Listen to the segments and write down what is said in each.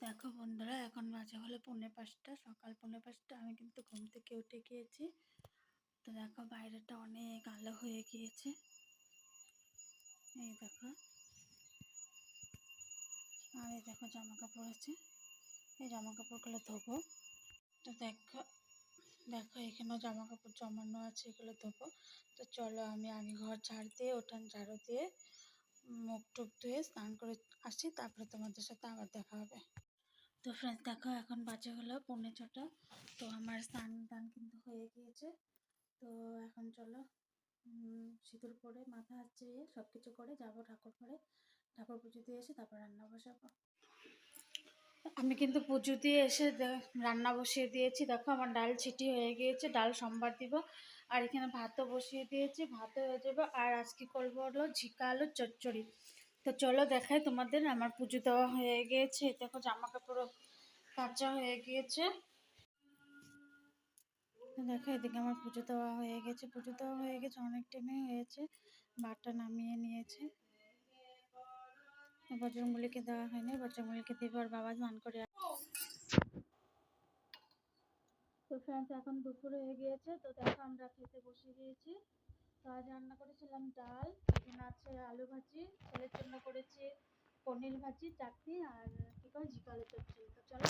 দেখো বন্ধুরা, এখন বাজে হলো 4:45, সকাল 4:45। আমি কিন্তু ঘুম থেকে উঠে গিয়েছি। তো দেখো বাইরেটা অনেক আলো হয়ে গিয়েছে। এই দেখো, আর এই দেখো জামা কাপড় আছে, এই জামা কাপড়গুলো ধোবো। তো দেখো দেখো এখানেও জামা কাপড় জমানো আছে, এগুলো ধোবো। তো চলো আমি আগে ঘর ঝাড় দিয়ে, উঠান ঝাড়ু দিয়ে, মুখ টুক ধুয়ে স্নান করে আসি, তারপরে তোমাদের সাথে আবার দেখা হবে। তো ফ্রেন্ডস দেখো, এখন বাজে হলো 4:45। তো আমার স্নান টান কিন্তু হয়ে গিয়েছে। তো এখন চলো সিঁদুর পরে মাথা হাঁচিয়ে সব কিছু করে যাবো ঠাকুর ঘরে। ঠাকুর পুজো দিয়ে এসে তারপর রান্না বসাবো। আমি কিন্তু পুজো দিয়ে এসে রান্না বসিয়ে দিয়েছি। দেখো আমার ডাল ছিটি হয়ে গিয়েছে, ডাল সোমবার দিব। আর এখানে ভাতও বসিয়ে দিয়েছি, ভাতও হয়ে যাবে। আর আজকে করবো হলো ঝিকা আলুর চচ্চড়ি। তো চলো দেখাই তোমাদের। আমার পুজো দেওয়া হয়ে গিয়েছে, দেখো জামা কাপড়ও কাঁচা হয়ে গিয়েছে। দেখো এদিকে আমার পুজো দেওয়া হয়ে গেছে, অনেক টাইমে হয়েছে। ভাতটা নামিয়ে নিয়েছে, বজরংবলীকে দেওয়া হয়নি, বজরংবলীকে দেবো আর বাবা স্নান করে। তো ফ্রেন্ডস এখন দুপুর হয়ে গিয়েছে। তো দেখো আমরা খেতে বসে গিয়েছি। তো আজ রান্না করেছিলাম ডাল, এখানে আছে আলু ভাজি, ছেলের জন্য করেছি পনির ভাজি, চাটনি, আর কি করে ঝিকালে চচ্চড়ি। তো চলো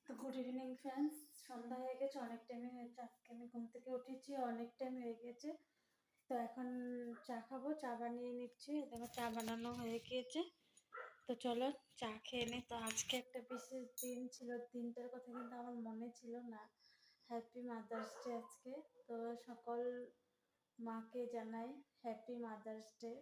তো গুড ইভিনিং ফ্রেন্ডস, সন্ধ্যা হয়ে গেছে, অনেক টাইমে হয়েছে। আজকে আমি ঘুম থেকে উঠেছি, অনেক টাইম হয়ে গেছে। তো এখন চা খাবো, চা বানিয়ে নিচ্ছি। দেখো চা বানানো হয়ে গিয়েছে। তো চলো চা খেয়ে নিই। তো আজকে একটা বিশেষ দিন ছিল, দিনটার কথা কিন্তু আমার মনে ছিল না। হ্যাপি মাদার্স ডে আজকে। তো সকল মাকে জানাই হ্যাপি মাদার্স ডে।